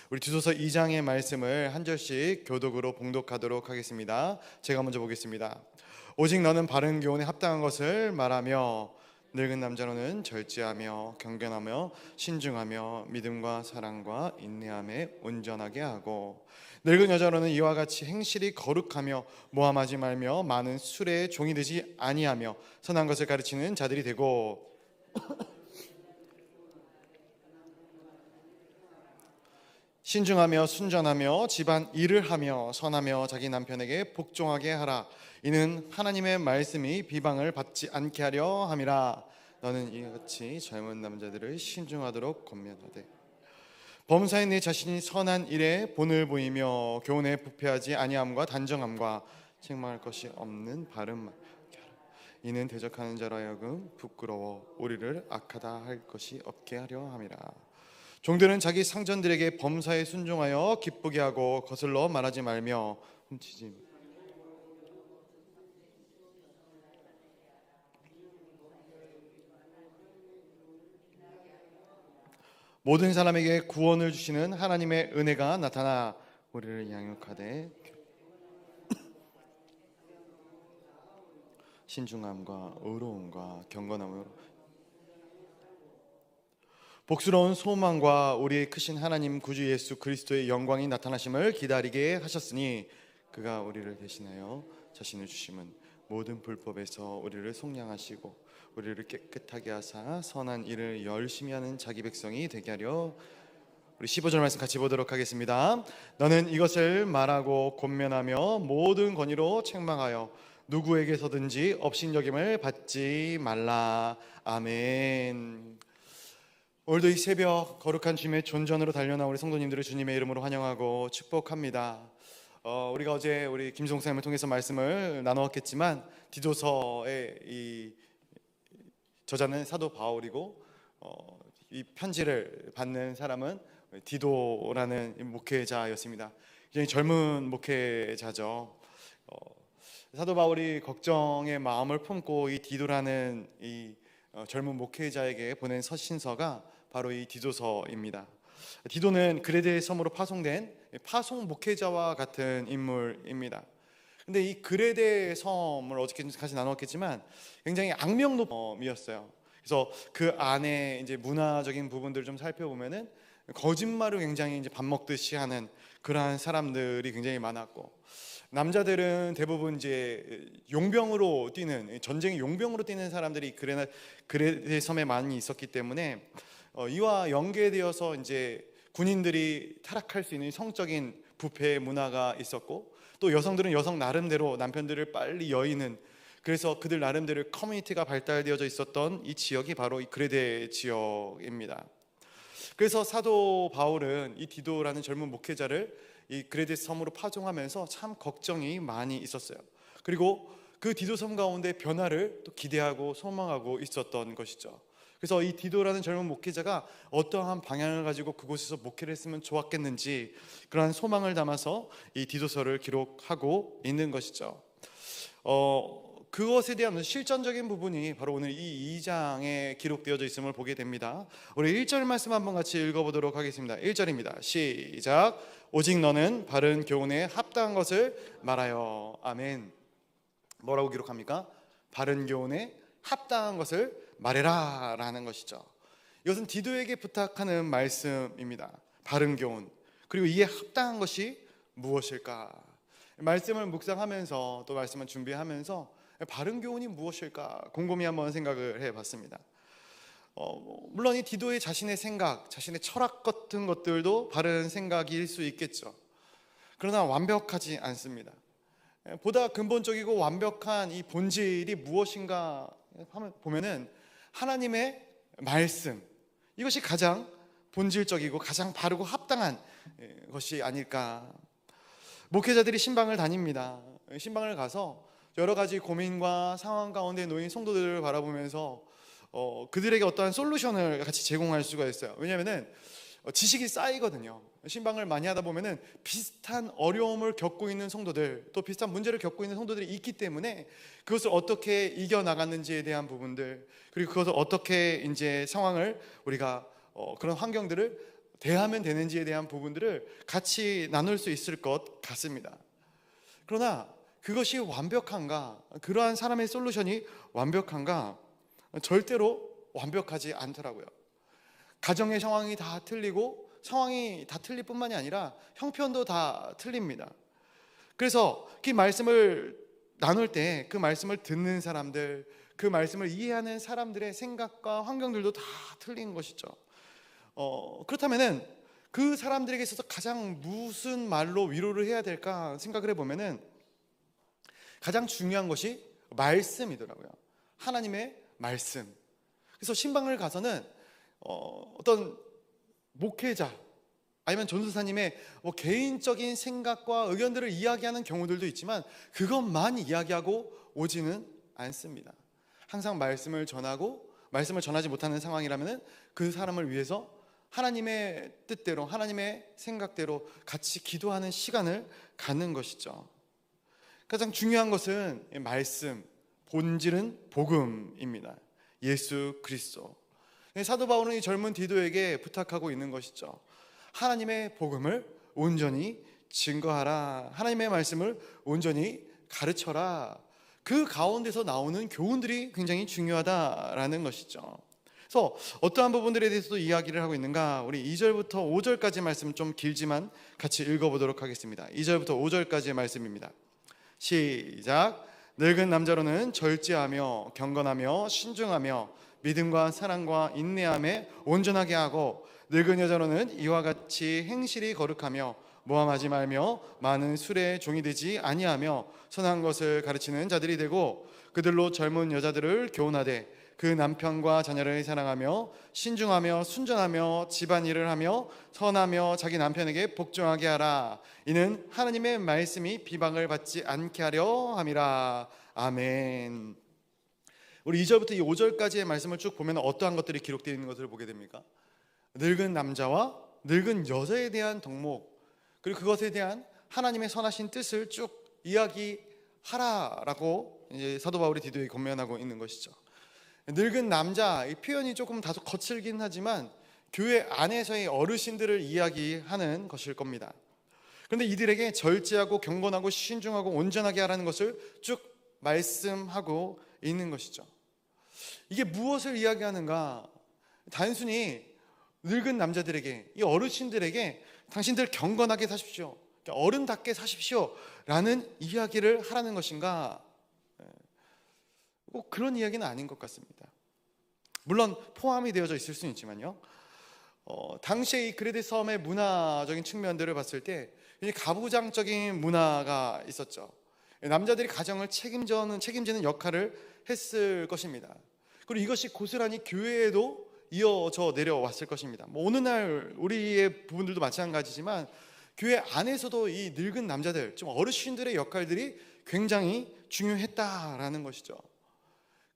우리 디도서 2장의 말씀을 한 절씩 교독으로 봉독하도록 하겠습니다. 제가 먼저 보겠습니다. 오직 너는 바른 교훈에 합당한 것을 말하며 늙은 남자로는 절제하며 경건하며 신중하며 믿음과 사랑과 인내함에 온전하게 하고, 늙은 여자로는 이와 같이 행실이 거룩하며 모함하지 말며 많은 술에 종이 되지 아니하며 선한 것을 가르치는 자들이 되고, 신중하며 순전하며 집안 일을 하며 선하며 자기 남편에게 복종하게 하라. 이는 하나님의 말씀이 비방을 받지 않게 하려 함이라. 너는 이같이 젊은 남자들을 신중하도록 권면하되 범사에 내 자신이 선한 일에 본을 보이며 교훈에 부패하지 아니함과 단정함과 책망할 것이 없는 바른 말. 이는 대적하는 자로 하여금 부끄러워 우리를 악하다 할 것이 없게 하려 함이라. 종들은 자기 상전들에게 범사에 순종하여 기쁘게 하고 거슬러 말하지 말며 훔치지 모든 사람에게 구원을 주시는 하나님의 은혜가 나타나 우리를 양육하되 신중함과 의로움과 경건함으로 복스러운 소망과 우리의 크신 하나님 구주 예수 그리스도의 영광이 나타나심을 기다리게 하셨으니, 그가 우리를 대신하여 자신을 주심은 모든 불법에서 우리를 속량하시고 우리를 깨끗하게 하사 선한 일을 열심히 하는 자기 백성이 되게 하려. 우리 15절 말씀 같이 보도록 하겠습니다. 너는 이것을 말하고 권면하며 모든 권위로 책망하여 누구에게서든지 업신여김을 받지 말라. 아멘. 오늘도 이 새벽 거룩한 주님의 존전으로 달려나온 우리 성도님들을 주님의 이름으로 환영하고 축복합니다. 우리가 어제 우리 김종사님을 통해서 말씀을 나누었겠지만, 디도서의 이 저자는 사도 바울이고, 이 편지를 받는 사람은 디도라는 목회자였습니다. 굉장히 젊은 목회자죠. 사도 바울이 걱정의 마음을 품고 이 디도라는 이 젊은 목회자에게 보낸 서신서가 바로 이 디도서입니다. 디도는 그레데 섬으로 파송된 파송 목회자와 같은 인물입니다. 근데 이 그레데 섬을 어저께까지 나눴겠지만 굉장히 악명높이었어요. 그래서 그 안에 이제 문화적인 부분들을 좀 살펴보면은 거짓말을 굉장히 이제 밥 먹듯이 하는 그러한 사람들이 굉장히 많았고, 남자들은 대부분 이제 용병으로 뛰는, 전쟁의 용병으로 뛰는 사람들이 그레데 섬에 많이 있었기 때문에 이와 연계되어서 이제 군인들이 타락할 수 있는 성적인 부패 문화가 있었고, 또 여성들은 여성 나름대로 남편들을 빨리 여의는, 그래서 그들 나름대로 커뮤니티가 발달되어져 있었던 이 지역이 바로 이 그레데 지역입니다. 그래서 사도 바울은 이 디도라는 젊은 목회자를 이 그레데 섬으로 파송하면서 참 걱정이 많이 있었어요. 그리고 그 디도 섬 가운데 변화를 또 기대하고 소망하고 있었던 것이죠. 그래서 이 디도라는 젊은 목회자가 어떠한 방향을 가지고 그곳에서 목회를 했으면 좋았겠는지, 그러한 소망을 담아서 이 디도서를 기록하고 있는 것이죠. 그것에 대한 실전적인 부분이 바로 오늘 이 2장에 기록되어져 있음을 보게 됩니다. 우리 1절 말씀 한번 같이 읽어보도록 하겠습니다. 1절입니다. 시작. 오직 너는 바른 교훈에 합당한 것을 말하여. 아멘. 뭐라고 기록합니까? 바른 교훈에 합당한 것을 말해라 라는 것이죠. 이것은 디도에게 부탁하는 말씀입니다. 바른 교훈, 그리고 이에 합당한 것이 무엇일까? 말씀을 묵상하면서 또 말씀을 준비하면서 바른 교훈이 무엇일까 곰곰이 한번 생각을 해봤습니다. 물론 이 디도의 자신의 생각, 자신의 철학 같은 것들도 바른 생각일 수 있겠죠. 그러나 완벽하지 않습니다. 보다 근본적이고 완벽한 이 본질이 무엇인가 보면은 하나님의 말씀, 이것이 가장 본질적이고 가장 바르고 합당한 것이 아닐까. 목회자들이 신방을 다닙니다. 신방을 가서 여러 가지 고민과 상황 가운데 놓인 성도들을 바라보면서 그들에게 어떠한 솔루션을 같이 제공할 수가 있어요. 왜냐하면은 지식이 쌓이거든요. 신방을 많이 하다 보면은 비슷한 어려움을 겪고 있는 성도들, 또 비슷한 문제를 겪고 있는 성도들이 있기 때문에 그것을 어떻게 이겨 나갔는지에 대한 부분들, 그리고 그것을 어떻게 이제 상황을 우리가 그런 환경들을 대하면 되는지에 대한 부분들을 같이 나눌 수 있을 것 같습니다. 그러나 그것이 완벽한가? 그러한 사람의 솔루션이 완벽한가? 절대로 완벽하지 않더라고요. 가정의 상황이 다 틀리고 상황이 다 틀릴 뿐만이 아니라 형편도 다 틀립니다. 그래서 그 말씀을 나눌 때 그 말씀을 듣는 사람들, 그 말씀을 이해하는 사람들의 생각과 환경들도 다 틀린 것이죠. 그렇다면은 그 사람들에게 있어서 가장 무슨 말로 위로를 해야 될까 생각을 해보면은 가장 중요한 것이 말씀이더라고요. 하나님의 말씀. 그래서 신방을 가서는 어떤 목회자 아니면 전도사님의 개인적인 생각과 의견들을 이야기하는 경우들도 있지만 그것만 이야기하고 오지는 않습니다. 항상 말씀을 전하고 말씀을 전하지 못하는 상황이라면 그 사람을 위해서 하나님의 뜻대로 하나님의 생각대로 같이 기도하는 시간을 갖는 것이죠. 가장 중요한 것은 말씀, 본질은 복음입니다. 예수 그리스도. 사도 바울은 이 젊은 디도에게 부탁하고 있는 것이죠. 하나님의 복음을 온전히 증거하라. 하나님의 말씀을 온전히 가르쳐라. 그 가운데서 나오는 교훈들이 굉장히 중요하다라는 것이죠. 그래서 어떠한 부분들에 대해서도 이야기를 하고 있는가? 우리 2절부터 5절까지 말씀 좀 길지만 같이 읽어보도록 하겠습니다. 2절부터 5절까지의 말씀입니다. 시작. 늙은 남자로는 절제하며 경건하며 신중하며 믿음과 사랑과 인내함에 온전하게 하고 늙은 여자로는 이와 같이 행실이 거룩하며 모함하지 말며 많은 술에 종이 되지 아니하며 선한 것을 가르치는 자들이 되고 그들로 젊은 여자들을 교훈하되 그 남편과 자녀를 사랑하며 신중하며 순전하며 집안일을 하며 선하며 자기 남편에게 복종하게 하라. 이는 하나님의 말씀이 비방을 받지 않게 하려 함이라. 아멘. 우리 2절부터 이 5절까지의 말씀을 쭉 보면 어떠한 것들이 기록되어 있는 것을 보게 됩니까? 늙은 남자와 늙은 여자에 대한 덕목, 그리고 그것에 대한 하나님의 선하신 뜻을 쭉 이야기하라라고 이제 사도 바울이 디도에게 권면하고 있는 것이죠. 늙은 남자, 이 표현이 조금 다소 거칠긴 하지만 교회 안에서의 어르신들을 이야기하는 것일 겁니다. 그런데 이들에게 절제하고 경건하고 신중하고 온전하게 하라는 것을 쭉 말씀하고 있는 것이죠. 이게 무엇을 이야기하는가? 단순히 늙은 남자들에게, 이 어르신들에게 당신들 경건하게 사십시오, 어른답게 사십시오 라는 이야기를 하라는 것인가? 꼭 그런 이야기는 아닌 것 같습니다. 물론 포함이 되어져 있을 수는 있지만요, 당시의 이 그레데 섬의 문화적인 측면들을 봤을 때 가부장적인 문화가 있었죠. 남자들이 가정을 책임지는 역할을 했을 것입니다. 그리고 이것이 고스란히 교회에도 이어져 내려왔을 것입니다. 오늘날 우리의 부분들도 마찬가지지만 교회 안에서도 이 늙은 남자들, 좀 어르신들의 역할들이 굉장히 중요했다라는 것이죠.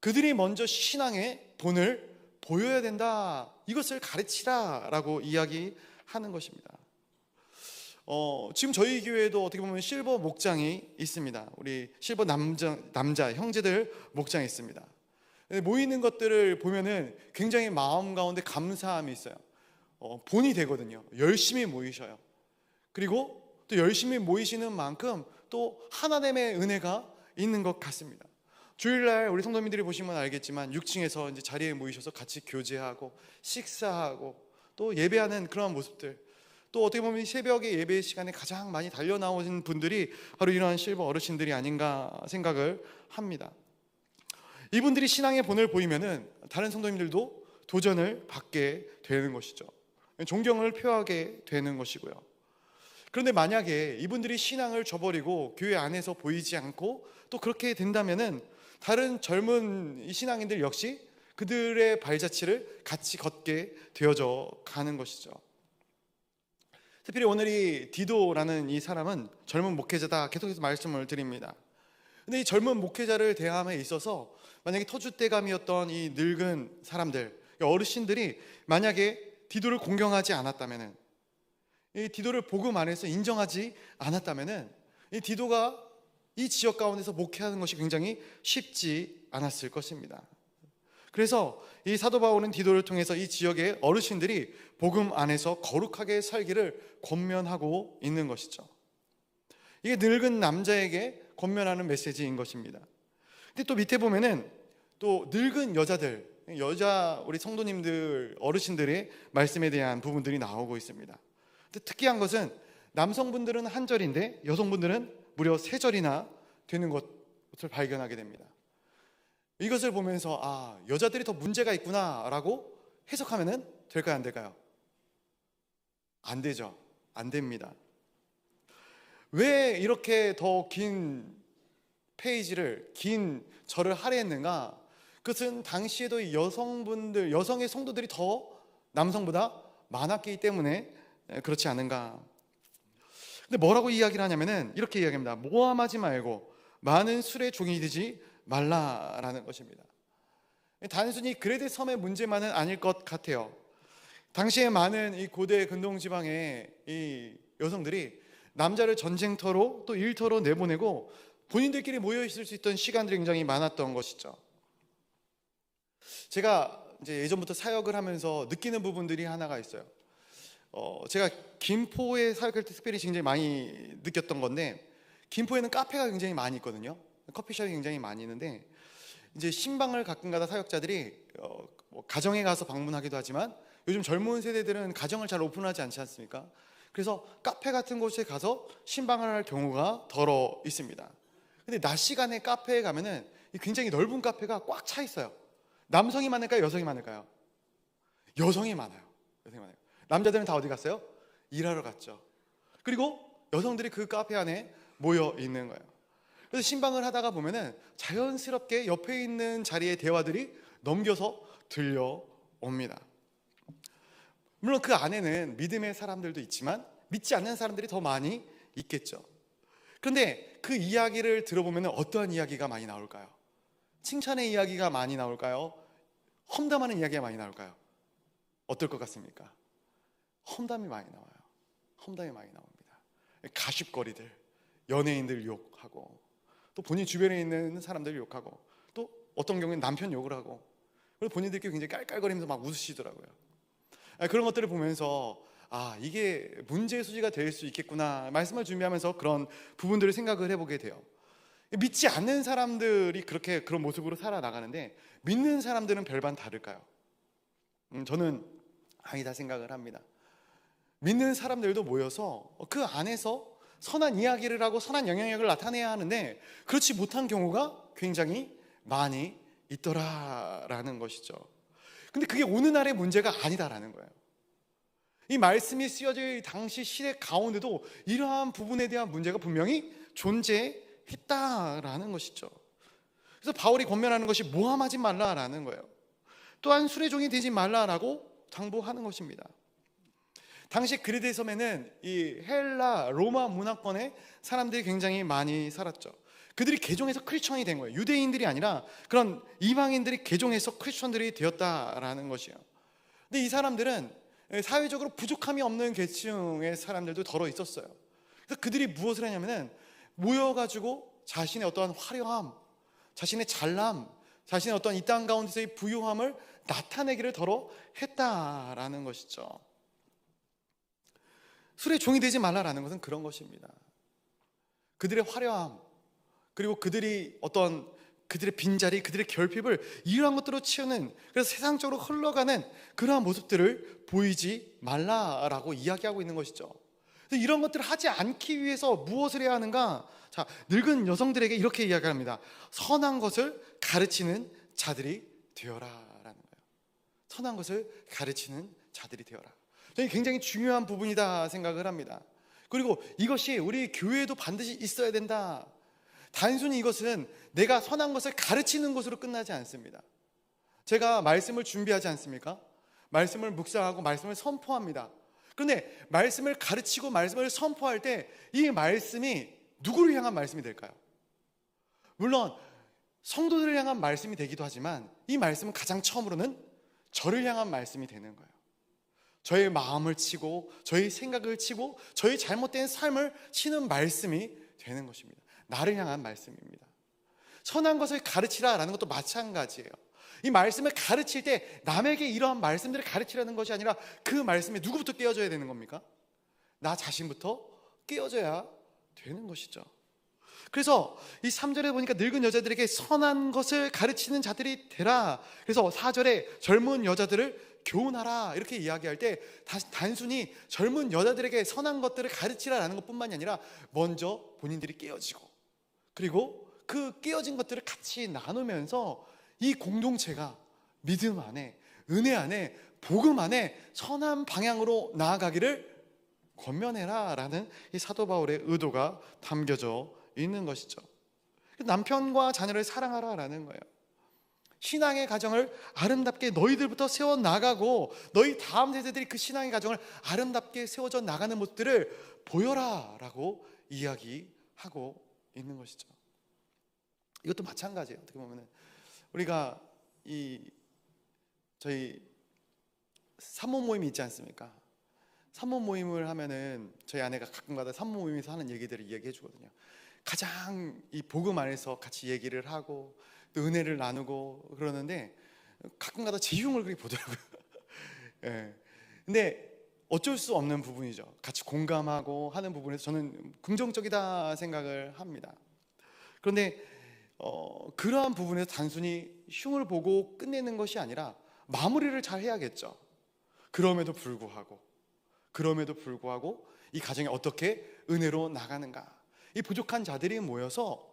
그들이 먼저 신앙의 본을 보여야 된다, 이것을 가르치라라고 이야기하는 것입니다. 지금 저희 교회에도 어떻게 보면 실버 목장이 있습니다. 우리 실버 남자 형제들 목장이 있습니다. 모이는 것들을 보면은 굉장히 마음 가운데 감사함이 있어요. 본이 되거든요. 열심히 모이셔요. 그리고 또 열심히 모이시는 만큼 또 하나님의 은혜가 있는 것 같습니다. 주일날 우리 성도님들이 보시면 알겠지만 6층에서 이제 자리에 모이셔서 같이 교제하고 식사하고 또 예배하는 그런 모습들, 또 어떻게 보면 새벽에 예배 시간에 가장 많이 달려 나오신 분들이 바로 이러한 실버 어르신들이 아닌가 생각을 합니다. 이분들이 신앙의 본을 보이면은 다른 성도님들도 도전을 받게 되는 것이죠. 존경을 표하게 되는 것이고요. 그런데 만약에 이분들이 신앙을 저버리고 교회 안에서 보이지 않고 또 그렇게 된다면은 다른 젊은 신앙인들 역시 그들의 발자취를 같이 걷게 되어져 가는 것이죠. 특별히 오늘 이 디도라는 이 사람은 젊은 목회자다, 계속해서 말씀을 드립니다. 근데 이 젊은 목회자를 대함에 있어서 만약에 터줏대감이었던 이 늙은 사람들, 어르신들이 만약에 디도를 공경하지 않았다면은, 이 디도를 복음 안에서 인정하지 않았다면은 이 디도가 이 지역 가운데서 목회하는 것이 굉장히 쉽지 않았을 것입니다. 그래서 이 사도 바울은 디도를 통해서 이 지역의 어르신들이 복음 안에서 거룩하게 살기를 권면하고 있는 것이죠. 이게 늙은 남자에게 권면하는 메시지인 것입니다. 근데 또 밑에 보면은 또 늙은 여자들, 우리 성도님들, 어르신들의 말씀에 대한 부분들이 나오고 있습니다. 근데 특이한 것은 남성분들은 한 절인데 여성분들은 무려 세 절이나 되는 것을 발견하게 됩니다. 이것을 보면서 여자들이 더 문제가 있구나라고 해석하면 될까요, 안 될까요? 안 되죠. 안 됩니다. 왜 이렇게 더 긴 페이지를, 긴 절을 할애했는가? 그것은 당시에도 여성의 성도들이 더 남성보다 많았기 때문에 그렇지 않은가? 근데 뭐라고 이야기를 하냐면은 이렇게 이야기합니다. 모함하지 말고 많은 술의 종이 되지 말라라는 것입니다. 단순히 그레데 섬의 문제만은 아닐 것 같아요. 당시에 많은 이 고대 근동 지방의 이 여성들이 남자를 전쟁터로 또 일터로 내보내고 본인들끼리 모여 있을 수 있던 시간들이 굉장히 많았던 것이죠. 제가 이제 예전부터 사역을 하면서 느끼는 부분들이 하나가 있어요. 제가 김포에 사역할 때 특별히 굉장히 많이 느꼈던 건데, 김포에는 카페가 굉장히 많이 있거든요. 커피숍이 굉장히 많이 있는데, 이제 신방을 가끔가다 사역자들이 가정에 가서 방문하기도 하지만 요즘 젊은 세대들은 가정을 잘 오픈하지 않지 않습니까? 그래서 카페 같은 곳에 가서 신방을 할 경우가 더러 있습니다. 근데 낮 시간에 카페에 가면은 굉장히 넓은 카페가 꽉 차 있어요. 남성이 많을까요? 여성이 많을까요? 여성이 많아요. 남자들은 다 어디 갔어요? 일하러 갔죠. 그리고 여성들이 그 카페 안에 모여 있는 거예요. 그래서 신방을 하다가 보면은 자연스럽게 옆에 있는 자리의 대화들이 넘겨서 들려옵니다. 물론 그 안에는 믿음의 사람들도 있지만 믿지 않는 사람들이 더 많이 있겠죠. 그런데 그 이야기를 들어보면 어떠한 이야기가 많이 나올까요? 칭찬의 이야기가 많이 나올까요? 험담하는 이야기가 많이 나올까요? 어떨 것 같습니까? 험담이 많이 나와요. 험담이 많이 나옵니다. 가십거리들, 연예인들 욕하고, 또 본인 주변에 있는 사람들 욕하고, 또 어떤 경우에는 남편 욕을 하고, 그리고 본인들끼리 굉장히 깔깔거리면서 막 웃으시더라고요. 그런 것들을 보면서 이게 문제의 소지가 될 수 있겠구나, 말씀을 준비하면서 그런 부분들을 생각을 해보게 돼요. 믿지 않는 사람들이 그런 모습으로 살아나가는데 믿는 사람들은 별반 다를까요? 저는 아니다 생각을 합니다. 믿는 사람들도 모여서 그 안에서 선한 이야기를 하고 선한 영향력을 나타내야 하는데 그렇지 못한 경우가 굉장히 많이 있더라라는 것이죠. 근데 그게 어느 날의 문제가 아니다라는 거예요. 이 말씀이 쓰여질 당시 시대 가운데도 이러한 부분에 대한 문제가 분명히 존재했다라는 것이죠. 그래서 바울이 권면하는 것이 모함하지 말라라는 거예요. 또한 술의 종이 되지 말라라고 당부하는 것입니다. 당시 그레데 섬에는 이 헬라 로마 문화권의 사람들이 굉장히 많이 살았죠. 그들이 개종해서 크리스천이 된 거예요. 유대인들이 아니라 그런 이방인들이 개종해서 크리스천들이 되었다라는 것이에요. 근데 이 사람들은 사회적으로 부족함이 없는 계층의 사람들도 더러 있었어요. 그래서 그들이 무엇을 하냐면은 모여가지고 자신의 어떠한 화려함, 자신의 잘남, 자신의 어떤 이 땅 가운데서의 부유함을 나타내기를 더러 했다라는 것이죠. 술의 종이 되지 말라라는 것은 그런 것입니다. 그들의 화려함, 그리고 그들이 어떤 그들의 빈자리, 그들의 결핍을 이러한 것들로 채우는, 그래서 세상적으로 흘러가는 그러한 모습들을 보이지 말라라고 이야기하고 있는 것이죠. 그래서 이런 것들을 하지 않기 위해서 무엇을 해야 하는가? 자, 늙은 여성들에게 이렇게 이야기합니다. 선한 것을 가르치는 자들이 되어라라는 거예요. 선한 것을 가르치는 자들이 되어라. 저는 굉장히 중요한 부분이다 생각을 합니다. 그리고 이것이 우리 교회에도 반드시 있어야 된다. 단순히 이것은 내가 선한 것을 가르치는 것으로 끝나지 않습니다. 제가 말씀을 준비하지 않습니까? 말씀을 묵상하고 말씀을 선포합니다. 그런데 말씀을 가르치고 말씀을 선포할 때 이 말씀이 누구를 향한 말씀이 될까요? 물론 성도들을 향한 말씀이 되기도 하지만 이 말씀은 가장 처음으로는 저를 향한 말씀이 되는 거예요. 저의 마음을 치고 저의 생각을 치고 저의 잘못된 삶을 치는 말씀이 되는 것입니다. 나를 향한 말씀입니다. 선한 것을 가르치라라는 것도 마찬가지예요. 이 말씀을 가르칠 때 남에게 이러한 말씀들을 가르치라는 것이 아니라 그 말씀에 누구부터 깨어져야 되는 겁니까? 나 자신부터 깨어져야 되는 것이죠. 그래서 이 3절에 보니까 늙은 여자들에게 선한 것을 가르치는 자들이 되라. 그래서 4절에 젊은 여자들을 교훈하라 이렇게 이야기할 때 단순히 젊은 여자들에게 선한 것들을 가르치라라는 것뿐만이 아니라 먼저 본인들이 깨어지고, 그리고 그 깨어진 것들을 같이 나누면서 이 공동체가 믿음 안에, 은혜 안에, 복음 안에 선한 방향으로 나아가기를 권면해라 라는 이 사도 바울의 의도가 담겨져 있는 것이죠. 남편과 자녀를 사랑하라 라는 거예요. 신앙의 가정을 아름답게 너희들부터 세워나가고 너희 다음 세대들이 그 신앙의 가정을 아름답게 세워져 나가는 모습들을 보여라 라고 이야기하고 있는 것이죠. 이것도 마찬가지예요. 어떻게 보면 우리가 저희 산모 모임이 있지 않습니까? 산모 모임을 하면은 저희 아내가 가끔가다 산모 모임에서 하는 얘기들을 이야기해 주거든요. 가장 이 복음 안에서 같이 얘기를 하고 또 은혜를 나누고 그러는데 가끔가다 제 흉을 그렇게 보더라고요. 예. 근데 어쩔 수 없는 부분이죠. 같이 공감하고 하는 부분에서 저는 긍정적이다 생각을 합니다. 그런데 그러한 부분에서 단순히 흉을 보고 끝내는 것이 아니라 마무리를 잘 해야겠죠. 그럼에도 불구하고 이 가정이 어떻게 은혜로 나가는가, 이 부족한 자들이 모여서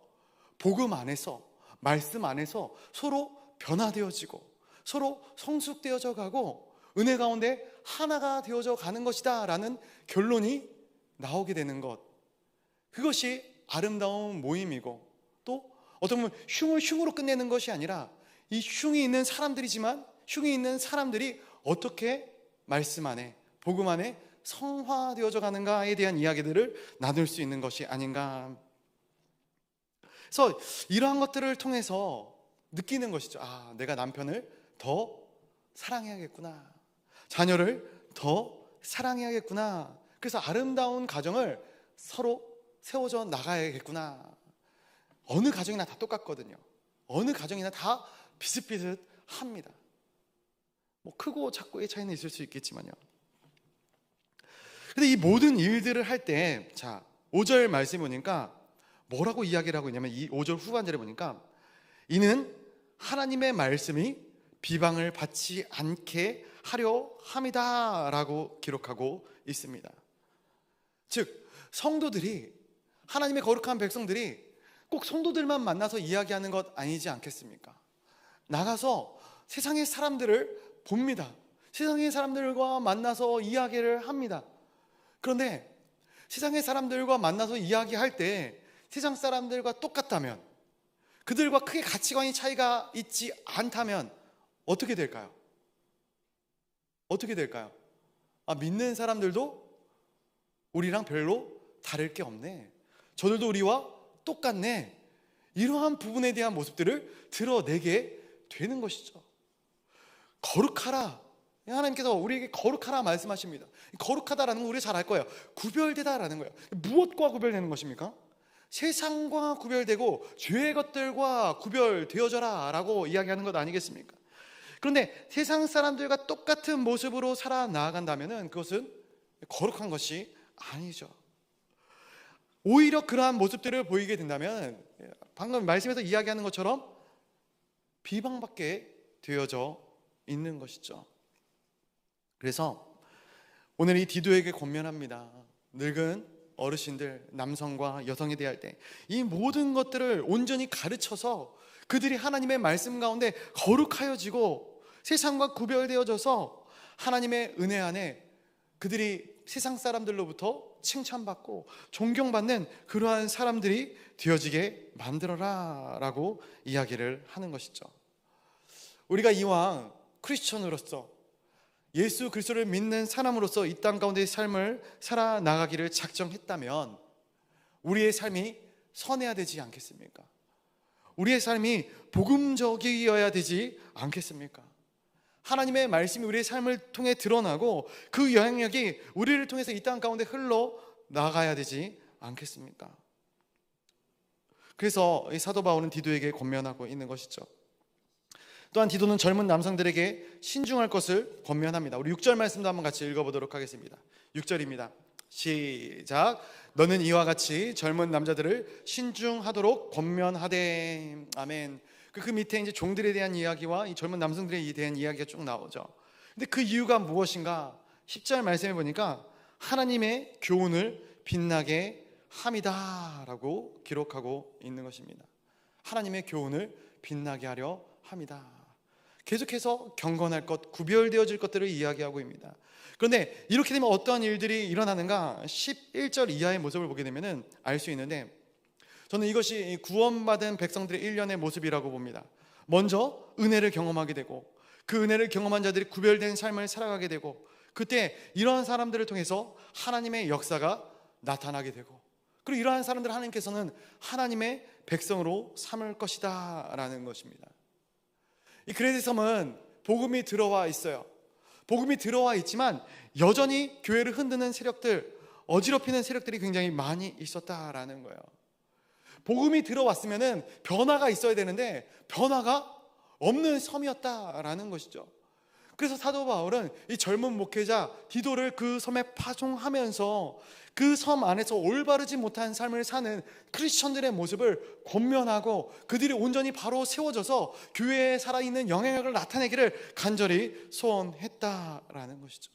복음 안에서, 말씀 안에서 서로 변화되어지고 서로 성숙되어져 가고 은혜 가운데 하나가 되어져 가는 것이다 라는 결론이 나오게 되는 것, 그것이 아름다운 모임이고, 또 어떤 보면 흉을 흉으로 끝내는 것이 아니라 이 흉이 있는 사람들이지만 흉이 있는 사람들이 어떻게 말씀 안에, 복음 안에 성화되어져 가는가에 대한 이야기들을 나눌 수 있는 것이 아닌가. 그래서 이러한 것들을 통해서 느끼는 것이죠. 아, 내가 남편을 더 사랑해야겠구나, 자녀를 더 사랑해야겠구나. 그래서 아름다운 가정을 서로 세워져 나가야겠구나. 어느 가정이나 다 똑같거든요. 어느 가정이나 다 비슷비슷합니다. 뭐 크고 작고의 차이는 있을 수 있겠지만요. 근데 이 모든 일들을 할 때, 자, 5절 말씀에 보니까 뭐라고 이야기를 하고 있냐면, 이 5절 후반절에 보니까 이는 하나님의 말씀이 비방을 받지 않게 하려 함이다 라고 기록하고 있습니다. 즉 성도들이, 하나님의 거룩한 백성들이 꼭 성도들만 만나서 이야기하는 것 아니지 않겠습니까? 나가서 세상의 사람들을 봅니다. 세상의 사람들과 만나서 이야기를 합니다. 그런데 세상의 사람들과 만나서 이야기할 때 세상 사람들과 똑같다면, 그들과 크게 가치관이 차이가 있지 않다면 어떻게 될까요? 어떻게 될까요? 아, 믿는 사람들도 우리랑 별로 다를 게 없네, 저들도 우리와 똑같네, 이러한 부분에 대한 모습들을 드러내게 되는 것이죠. 거룩하라, 하나님께서 우리에게 거룩하라 말씀하십니다. 거룩하다라는 건 우리가 잘 알 거예요. 구별되다라는 거예요. 무엇과 구별되는 것입니까? 세상과 구별되고 죄의 것들과 구별되어져라 라고 이야기하는 것 아니겠습니까? 그런데 세상 사람들과 똑같은 모습으로 살아나간다면 그것은 거룩한 것이 아니죠. 오히려 그러한 모습들을 보이게 된다면 방금 말씀에서 이야기하는 것처럼 비방받게 되어져 있는 것이죠. 그래서 오늘 이 디도에게 권면합니다. 늙은 어르신들, 남성과 여성에 대할 때 이 모든 것들을 온전히 가르쳐서 그들이 하나님의 말씀 가운데 거룩하여지고 세상과 구별되어져서 하나님의 은혜 안에 그들이 세상 사람들로부터 칭찬받고 존경받는 그러한 사람들이 되어지게 만들어라 라고 이야기를 하는 것이죠. 우리가 이왕 크리스천으로서, 예수 그리스도를 믿는 사람으로서 이 땅 가운데의 삶을 살아나가기를 작정했다면 우리의 삶이 선해야 되지 않겠습니까? 우리의 삶이 복음적이어야 되지 않겠습니까? 하나님의 말씀이 우리의 삶을 통해 드러나고 그 영향력이 우리를 통해서 이 땅 가운데 흘러나가야 되지 않겠습니까? 그래서 이 사도 바울은 디도에게 권면하고 있는 것이죠. 또한 디도는 젊은 남성들에게 신중할 것을 권면합니다. 우리 6절 말씀도 한번 같이 읽어보도록 하겠습니다. 6절입니다. 시작. 너는 이와 같이 젊은 남자들을 신중하도록 권면하되. 아멘. 그 밑에 이제 종들에 대한 이야기와 이 젊은 남성들에 대한 이야기가 쭉 나오죠. 근데 그 이유가 무엇인가? 10절 말씀해 보니까 하나님의 교훈을 빛나게 함이다 라고 기록하고 있는 것입니다. 하나님의 교훈을 빛나게 하려 함이다. 계속해서 경건할 것, 구별되어질 것들을 이야기하고 있습니다. 그런데 이렇게 되면 어떠한 일들이 일어나는가? 11절 이하의 모습을 보게 되면 알 수 있는데, 저는 이것이 구원받은 백성들의 일련의 모습이라고 봅니다. 먼저 은혜를 경험하게 되고, 그 은혜를 경험한 자들이 구별된 삶을 살아가게 되고, 그때 이러한 사람들을 통해서 하나님의 역사가 나타나게 되고, 그리고 이러한 사람들을 하나님께서는 하나님의 백성으로 삼을 것이다 라는 것입니다. 이 그레이트 섬은 복음이 들어와 있어요. 복음이 들어와 있지만 여전히 교회를 흔드는 세력들, 어지럽히는 세력들이 굉장히 많이 있었다라는 거예요. 복음이 들어왔으면 변화가 있어야 되는데 변화가 없는 섬이었다라는 것이죠. 그래서 사도 바울은 이 젊은 목회자 디도를 그 섬에 파송하면서 그 섬 안에서 올바르지 못한 삶을 사는 크리스천들의 모습을 권면하고 그들이 온전히 바로 세워져서 교회에 살아있는 영향력을 나타내기를 간절히 소원했다라는 것이죠.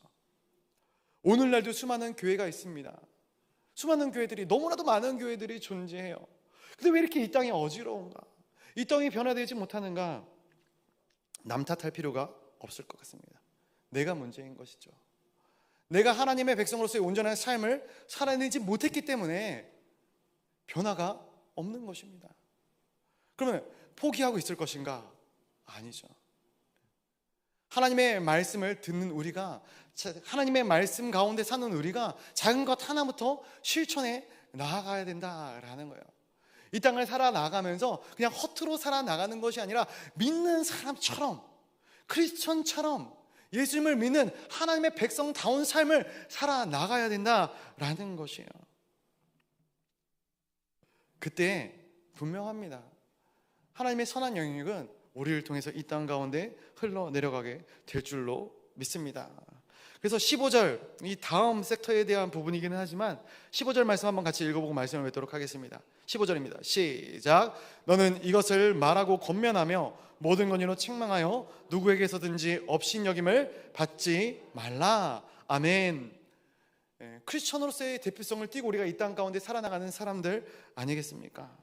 오늘날도 수많은 교회가 있습니다. 수많은 교회들이, 너무나도 많은 교회들이 존재해요. 근데 왜 이렇게 이 땅이 어지러운가? 이 땅이 변화되지 못하는가? 남 탓할 필요가 없을 것 같습니다. 내가 문제인 것이죠. 내가 하나님의 백성으로서의 온전한 삶을 살아내지 못했기 때문에 변화가 없는 것입니다. 그러면 포기하고 있을 것인가? 아니죠. 하나님의 말씀을 듣는 우리가, 하나님의 말씀 가운데 사는 우리가 작은 것 하나부터 실천해 나아가야 된다라는 거예요. 이 땅을 살아나가면서 그냥 허투루 살아나가는 것이 아니라 믿는 사람처럼, 크리스천처럼 예수님을 믿는 하나님의 백성다운 삶을 살아나가야 된다라는 것이에요. 그때 분명합니다. 하나님의 선한 영역은 우리를 통해서 이 땅 가운데 흘러내려가게 될 줄로 믿습니다. 그래서 15절, 이 다음 섹터에 대한 부분이기는 하지만 15절 말씀 한번 같이 읽어보고 말씀을 맺도록 하겠습니다. 15절입니다. 시작. 너는 이것을 말하고 권면하며 모든 권위로 책망하여 누구에게서든지 업신여김을 받지 말라. 아멘. 크리스천으로서의 대표성을 띠고 우리가 이 땅 가운데 살아나가는 사람들 아니겠습니까?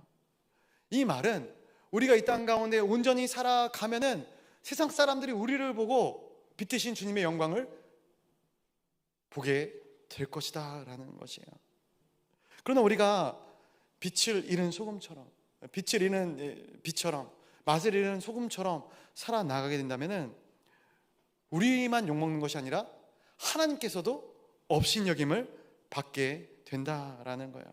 이 말은 우리가 이 땅 가운데 온전히 살아가면은 세상 사람들이 우리를 보고 빛이신 주님의 영광을 보게 될 것이다 라는 것이에요. 그러나 우리가 빛을 잃은 소금처럼, 빛을 잃은 빛처럼, 맛을 잃은 소금처럼 살아나가게 된다면 우리만 욕먹는 것이 아니라 하나님께서도 업신여김을 받게 된다라는 거예요.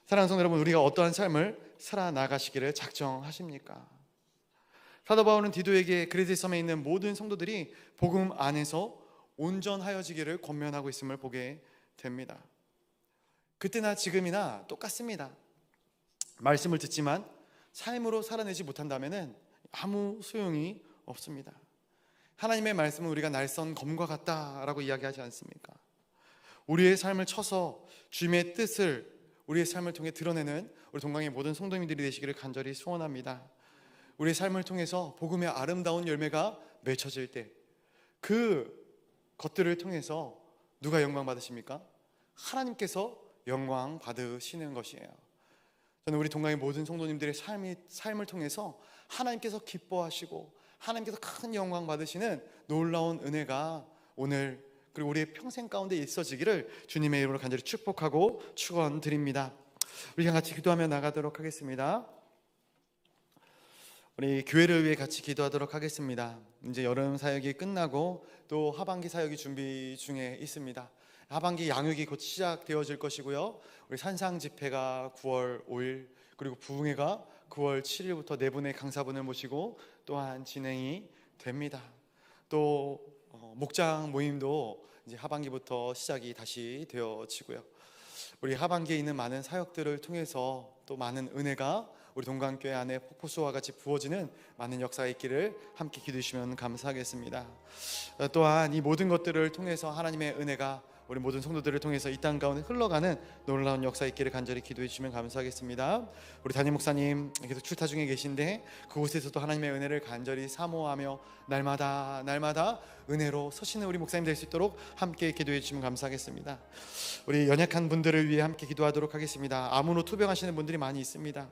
사랑하는 성도 여러분, 우리가 어떠한 삶을 살아나가시기를 작정하십니까? 사도 바울은 디도에게 그레데 섬에 있는 모든 성도들이 복음 안에서 온전하여지기를 권면하고 있음을 보게 됩니다. 그때나 지금이나 똑같습니다. 말씀을 듣지만 삶으로 살아내지 못한다면 아무 소용이 없습니다. 하나님의 말씀은 우리가 날선 검과 같다라고 이야기하지 않습니까? 우리의 삶을 쳐서 주님의 뜻을 우리의 삶을 통해 드러내는 우리 동강의 모든 성도님들이 되시기를 간절히 소원합니다. 우리의 삶을 통해서 복음의 아름다운 열매가 맺혀질 때 그 것들을 통해서 누가 영광 받으십니까? 하나님께서 영광 받으시는 것이에요. 저는 우리 동강의 모든 성도님들의 삶을 통해서 하나님께서 기뻐하시고 하나님께서 큰 영광 받으시는 놀라운 은혜가 오늘 그리고 우리의 평생 가운데 있어지기를 주님의 이름으로 간절히 축복하고 축원드립니다. 우리가 같이 기도하며 나가도록 하겠습니다. 우리 교회를 위해 같이 기도하도록 하겠습니다. 이제 여름 사역이 끝나고 또 하반기 사역이 준비 중에 있습니다. 하반기 양육이 곧 시작되어질 것이고요. 우리 산상 집회가 9월 5일 그리고 부흥회가 9월 7일부터 네 분의 강사분을 모시고 또한 진행이 됩니다. 또 목장 모임도 이제 하반기부터 시작이 다시 되어지고요. 우리 하반기에 있는 많은 사역들을 통해서 또 많은 은혜가 우리 동강교회 안에 폭포수와 같이 부어지는 많은 역사가 있기를 함께 기도해 주시면 감사하겠습니다. 또한 이 모든 것들을 통해서 하나님의 은혜가 우리 모든 성도들을 통해서 이 땅 가운데 흘러가는 놀라운 역사 있기를 간절히 기도해 주시면 감사하겠습니다. 우리 담임 목사님 계속 출타 중에 계신데 그곳에서도 하나님의 은혜를 간절히 사모하며 날마다 은혜로 서시는 우리 목사님 될 수 있도록 함께 기도해 주시면 감사하겠습니다. 우리 연약한 분들을 위해 함께 기도하도록 하겠습니다. 아무로 투병하시는 분들이 많이 있습니다.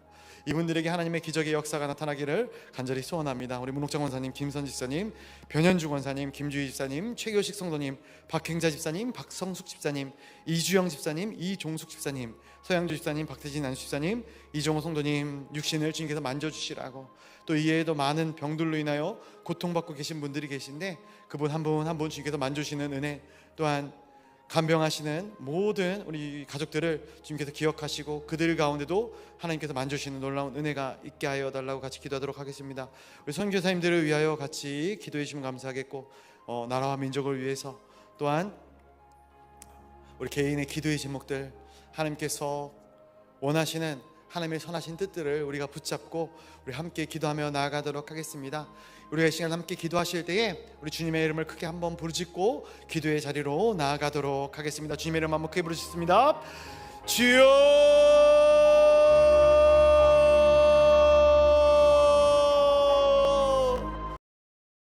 이분들에게 하나님의 기적의 역사가 나타나기를 간절히 소원합니다. 우리 문옥장 원사님, 김선지 집사님, 변현주 권사님, 김주희 집사님, 최교식 성도님, 박행자 집사님, 박성숙 집사님, 이주영 집사님, 이종숙 집사님, 서양주 집사님, 박태진 안수 집사님, 이종호 성도님 육신을 주님께서 만져주시라고, 또 이외에도 많은 병들로 인하여 고통받고 계신 분들이 계신데 그분 한 분 한 분 주님께서 만져주시는 은혜, 또한 간병하시는 모든 우리 가족들을 주님께서 기억하시고 그들 가운데도 하나님께서 만져주시는 놀라운 은혜가 있게 하여 달라고 같이 기도하도록 하겠습니다. 우리 선교사님들을 위하여 같이 기도해 주시면 감사하겠고, 나라와 민족을 위해서, 또한 우리 개인의 기도의 제목들, 하나님께서 원하시는 하나님의 선하신 뜻들을 우리가 붙잡고 우리 함께 기도하며 나아가도록 하겠습니다. 우리가 이 시간 함께 기도하실 때에 우리 주님의 이름을 크게 한번 부르짖고 기도의 자리로 나아가도록 하겠습니다. 주님의 이름 한번 크게 부르짖습니다. 주여!